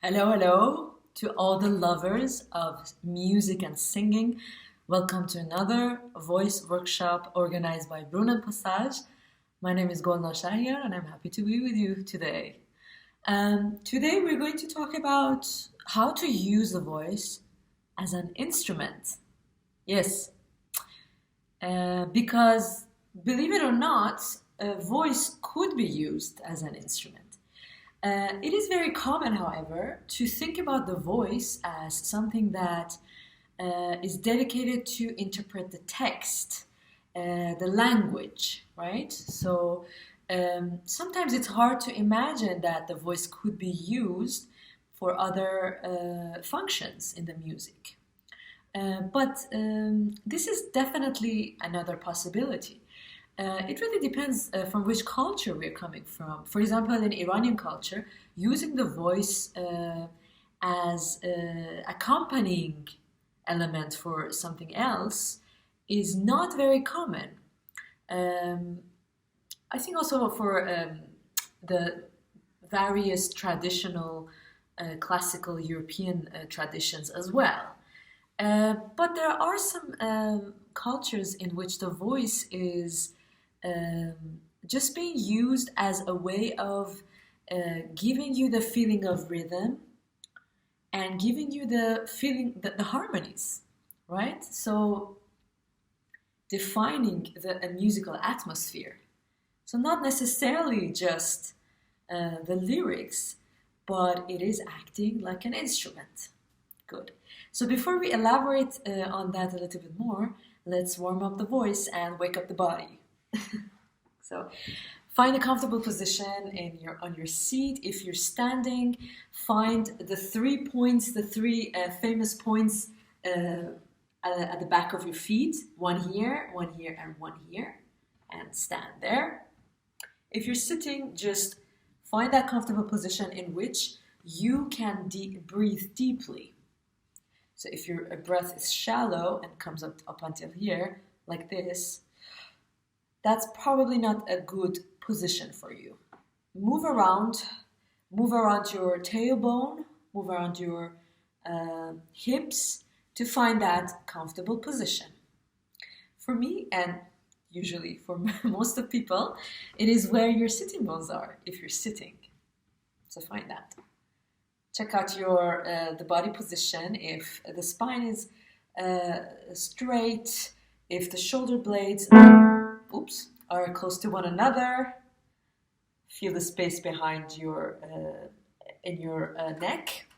Hello, hello to all the lovers of music and singing. Welcome to another voice workshop organized by Bruna Passage. My name is Golnar Shahyar and I'm happy to be with you today. Today we're going to talk about how to use the voice as an instrument. Yes, because believe it or not, a voice could be used as an instrument. It is very common, however, to think about the voice as something that is dedicated to interpret the text, the language, right? So sometimes it's hard to imagine that the voice could be used for other functions in the music. But this is definitely another possibility. It really depends from which culture we're coming from. For example, in Iranian culture, using the voice as accompanying element for something else is not very common. I think also for the various traditional classical European traditions as well. But there are some cultures in which the voice is just being used as a way of giving you the feeling of rhythm and giving you the feeling that the harmonies, right? So defining a musical atmosphere. So not necessarily just the lyrics, but it is acting like an instrument. Good. So before we elaborate on that a little bit more, let's warm up the voice and wake up the body. So find a comfortable position on your seat. If you're standing, find the 3 points, the three famous points at the back of your feet. One here, and one here. And stand there. If you're sitting, just find that comfortable position in which you can breathe deeply. So if your breath is shallow and comes up until here, like this, that's probably not a good position for you. Move around your tailbone, move around your hips to find that comfortable position. For me, and usually for most of people, it is where your sitting bones are if you're sitting. So find that. Check out the body position. If the spine is straight, if the shoulder blades are close to one another, feel the space behind your neck.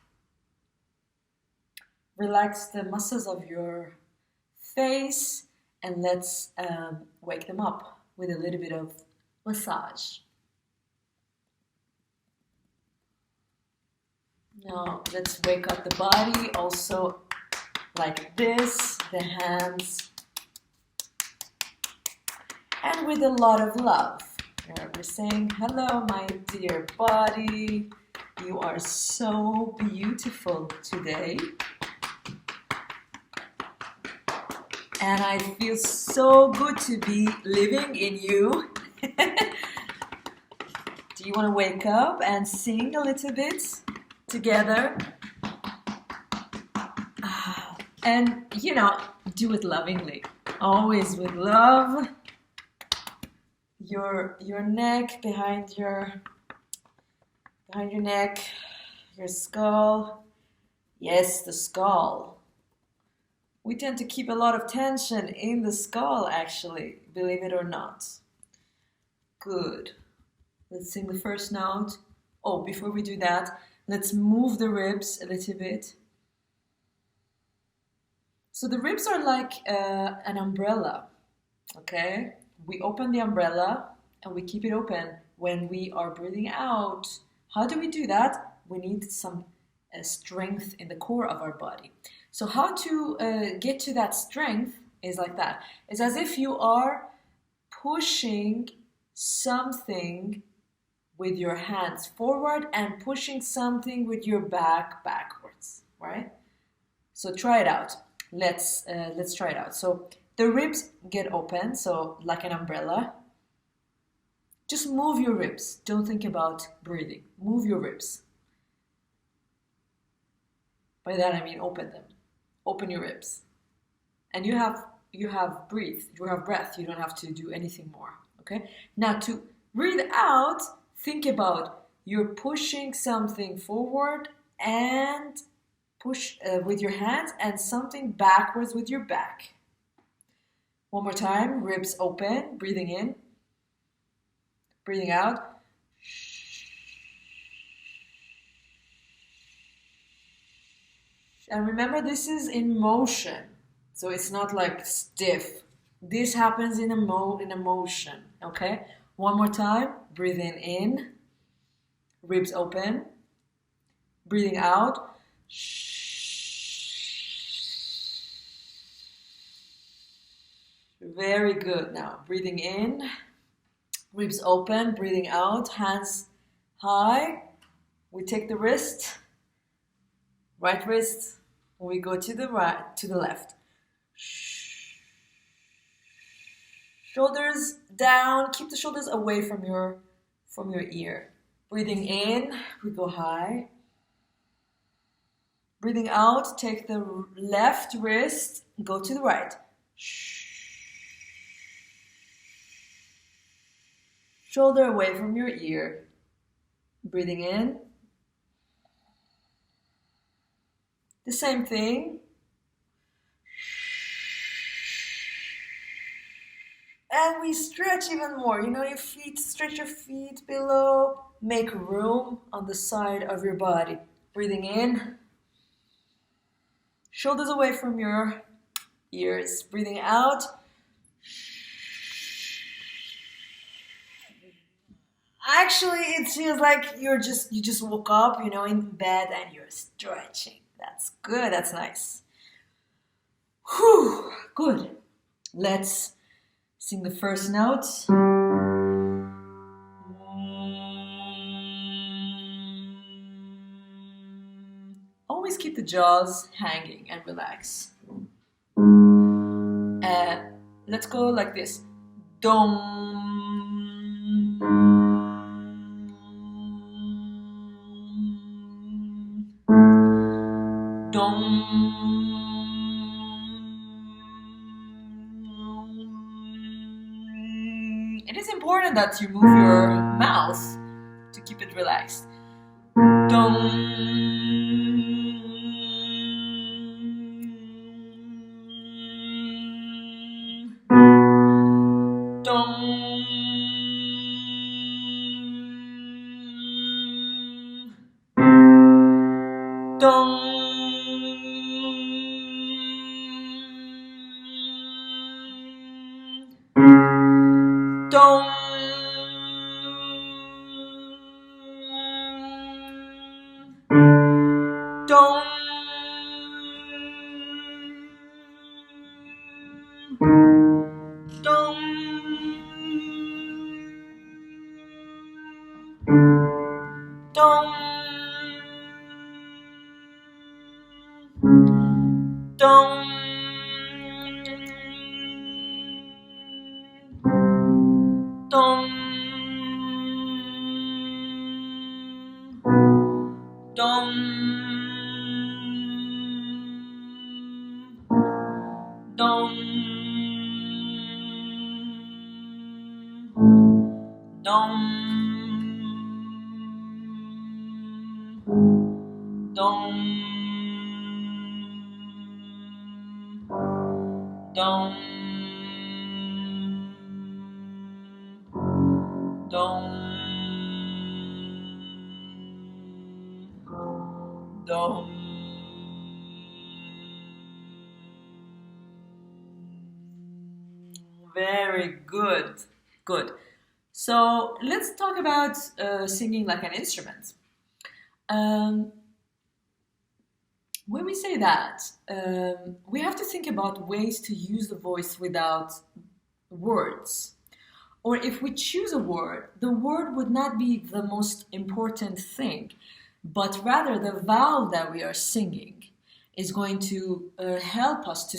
Relax the muscles of your face, and let's wake them up with a little bit of massage. Now let's wake up the body also like this, the hands, and with a lot of love. We're saying, hello, my dear body. You are so beautiful today. And I feel so good to be living in you. Do you want to wake up and sing a little bit together? And, do it lovingly. Always with love. Your neck, behind your neck, your skull. Yes, the skull. We tend to keep a lot of tension in the skull, actually, believe it or not. Good. Let's sing the first note. Oh, before we do that, let's move the ribs a little bit. So the ribs are like an umbrella, okay? We open the umbrella and we keep it open when we are breathing out. How do we do that? We need some strength in the core of our body. So how to get to that strength is like that. It's as if you are pushing something with your hands forward and pushing something with your back backwards, right? So try it out. Let's try it out. So the ribs get open, so like an umbrella. Just move your ribs. Don't think about breathing. Move your ribs. By that I mean open them. Open your ribs. And you have breathe, you have breath, you don't have to do anything more. Okay? Now to breathe out, think about you're pushing something forward and push with your hands and something backwards with your back. One more time, ribs open, breathing in, breathing out. And remember, this is in motion, so it's not like stiff. This happens in a motion, okay? One more time, breathing in, ribs open, breathing out. Very good. Now, breathing in, ribs open, breathing out, hands high. We take the wrist, right wrist, we go to the right, to the left. Shoulders down, keep the shoulders away from your ear. Breathing in, we go high. Breathing out, take the left wrist, go to the right. Shoulder away from your ear. Breathing in. The same thing. And we stretch even more. You know, your feet, stretch your feet below. Make room on the side of your body. Breathing in. Shoulders away from your ears. Breathing out. Actually, it feels like you just woke up, you know, in bed and you're stretching. That's good. That's nice. Whew, good. Let's sing the first note. Always keep the jaws hanging and relax. Let's go like this. Dom. Dom. It is important that you move your mouth to keep it relaxed. Dom. Very good. Good. So let's talk about singing like an instrument. When we say that, we have to think about ways to use the voice without words. Or if we choose a word, the word would not be the most important thing, but rather the vowel that we are singing is going to help us to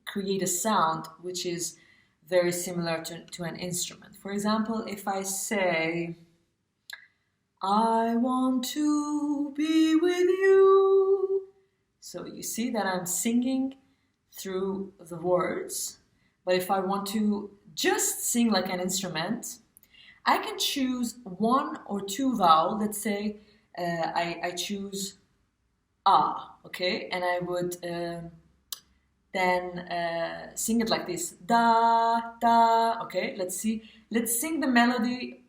create a sound which is very similar to an instrument. For example, if I say, I want to be with you, So you see that I'm singing through the words, but if I want to just sing like an instrument, I can choose one or two vowels. Let's say I choose ah, okay, and I would then sing it like this, da, da, okay, let's see. Let's sing the melody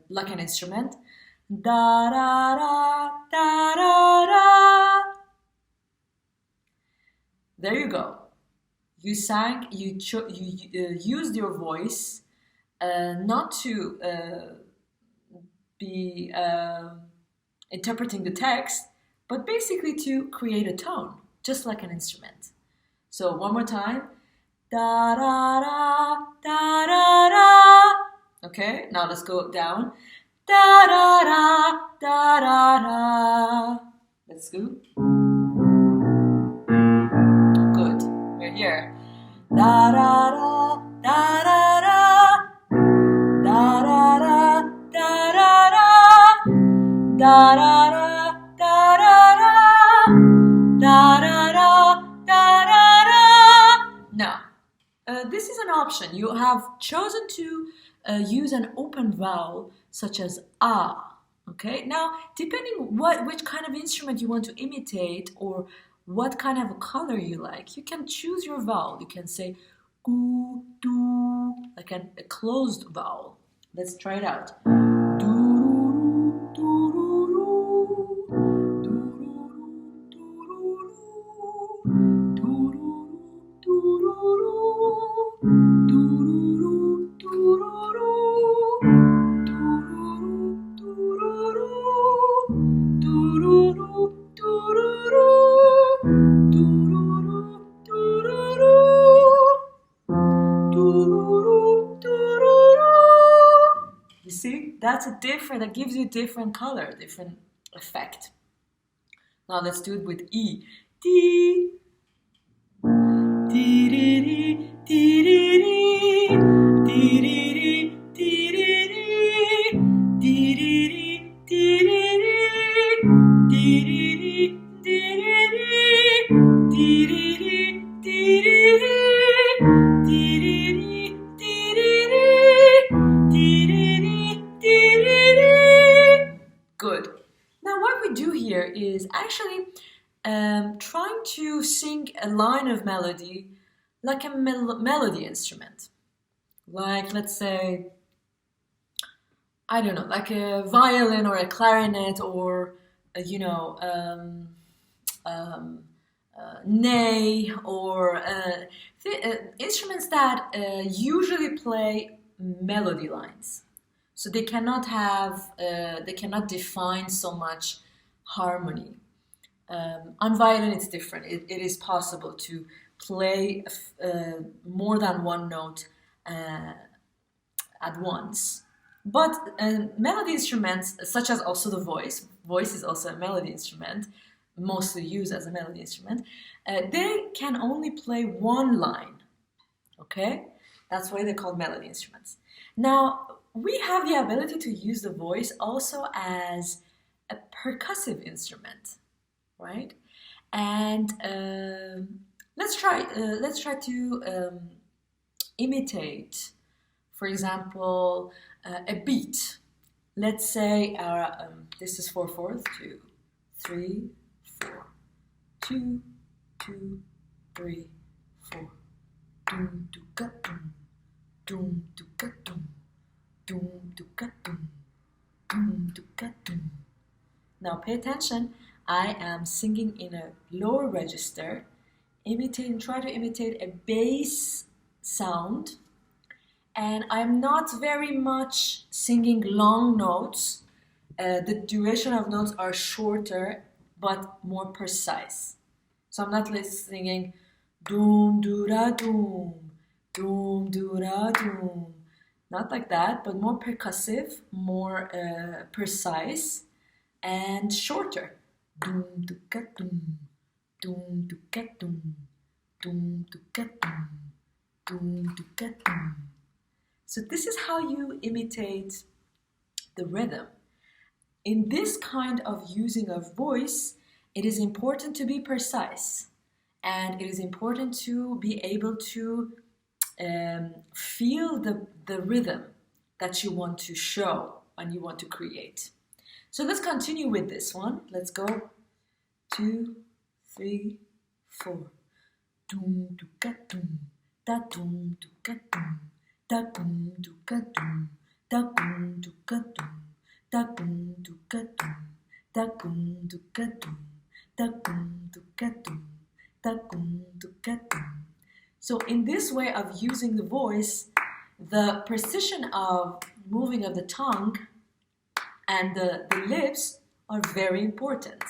like an instrument. Da, da, da, da, da, da. There you go. You sang, you used your voice not to be interpreting the text, but basically to create a tone, just like an instrument. So one more time. Da da da da da da. Okay, now let's go down. Da da da da da da. Let's go. Good. We're here. Da da da da da da. Da da da da da da. Da da da da da da. Da da da da da da. Now, this is an option. You have chosen to use an open vowel such as ah. Okay. Now, depending which kind of instrument you want to imitate or what kind of a color you like, you can choose your vowel. You can say goo, do, like a closed vowel. Let's try it out. You see, that's a different, that gives you different color, different effect. Now let's do it with E. Dee. Dee dee dee dee dee dee dee dee dee dee dee dee Good. Now what we do here is actually trying to sing a line of melody like a melody instrument. Like, let's say, I don't know, like a violin or a clarinet or, ney or instruments that usually play melody lines. So they cannot define so much harmony. On violin, it's different. It is possible to play more than one note at once. But melody instruments, such as also the voice is also a melody instrument, mostly used as a melody instrument, they can only play one line. Okay? That's why they're called melody instruments. Now, we have the ability to use the voice also as a percussive instrument. Right, and let's try to imitate, for example, a beat. Let's say this is 4/4, 2, 3, 4, 2, 2, 3, 4. Doom do ga doom, doom do ga doom, doom do ga doom, doom do ga doom. Now pay attention. I am singing in a lower register, try to imitate a bass sound, and I'm not very much singing long notes. The duration of notes are shorter, but more precise. So I'm not singing doom doo da doom, doom doo da doom. Not like that, but more percussive, more precise, and shorter. Doom do ga doom, doom do ga doom, doom do ga doom, doom do ga doom. So this is how you imitate the rhythm. In this kind of using of voice, it is important to be precise, and it is important to be able to feel the rhythm that you want to show and you want to create. So let's continue with this one. Let's go 2, 3, 4. Doom do ka doom, da doom do ka doom, da doom do ka doom, da doom do ka doom, da doom do ka doom, da doom do ka doom, da doom do ka doom, da doom do ka doom. So in this way of using the voice, the precision of moving of the tongue and the lips are very important.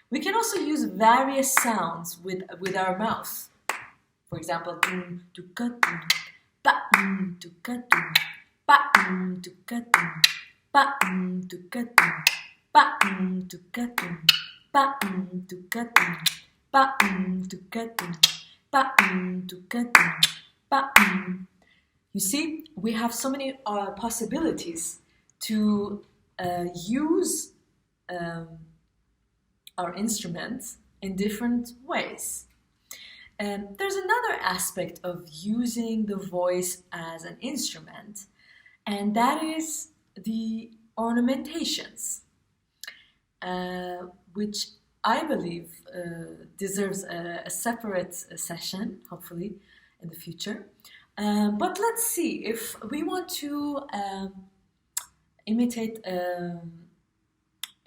We can also use various sounds with our mouth. For example, doom, do ka doom, ba do ka doom, ba do ka doom, ba do ka doom, ba do ka doom, ba do ka doom, ba do ka doom, ba do ka doom, ba. You see, we have so many possibilities to use our instruments in different ways. There's another aspect of using the voice as an instrument, and that is the ornamentations, which I believe deserves a separate session, hopefully, in the future. But let's see, if we want to imitate a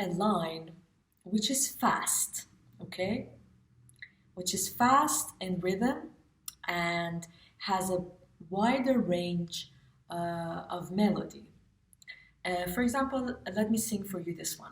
line which is fast, okay? Which is fast in rhythm and has a wider range of melody. For example, let me sing for you this one.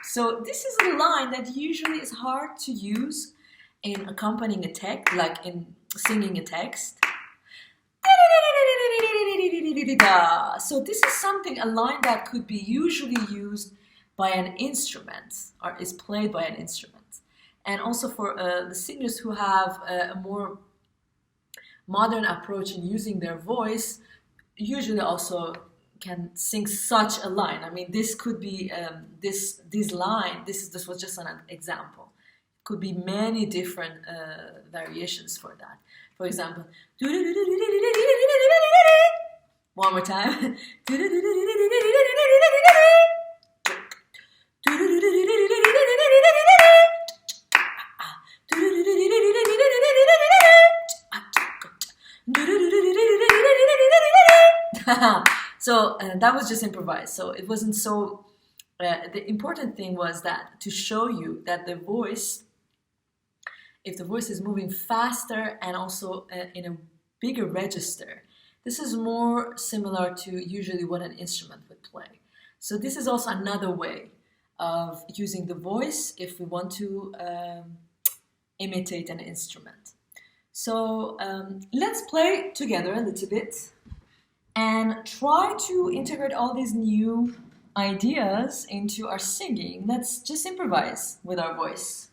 So this is a line that usually is hard to use in accompanying a text, like in singing a text. So this is a line that could be usually used by an instrument, or is played by an instrument. And also for the singers who have a more modern approach in using their voice, usually also can sing such a line. I mean, this could be this line. This was just an example. It could be many different variations for that. For example, one more time. So that was just improvised. So it wasn't so. The important thing was that to show you that the voice, if the voice is moving faster and also in a bigger register, this is more similar to usually what an instrument would play. So this is also another way of using the voice if we want to imitate an instrument. So let's play together a little bit and try to integrate all these new ideas into our singing. Let's just improvise with our voice.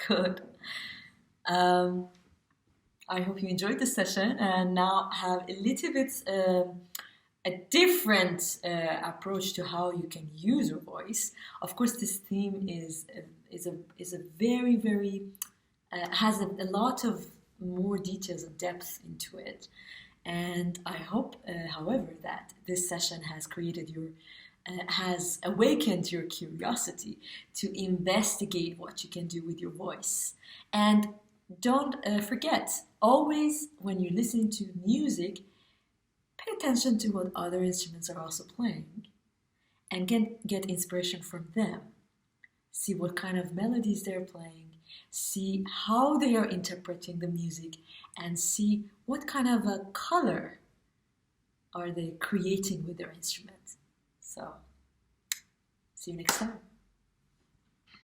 Good. I hope you enjoyed this session and now have a little bit a different approach to how you can use your voice. Of course, this theme is a very, very has a lot of more details and depth into it. And I hope, however, that this session has has awakened your curiosity to investigate what you can do with your voice. And don't forget, always when you're listening to music, pay attention to what other instruments are also playing and get inspiration from them. See what kind of melodies they're playing, see how they are interpreting the music, and see what kind of a color are they creating with their instrument. So, see you next time.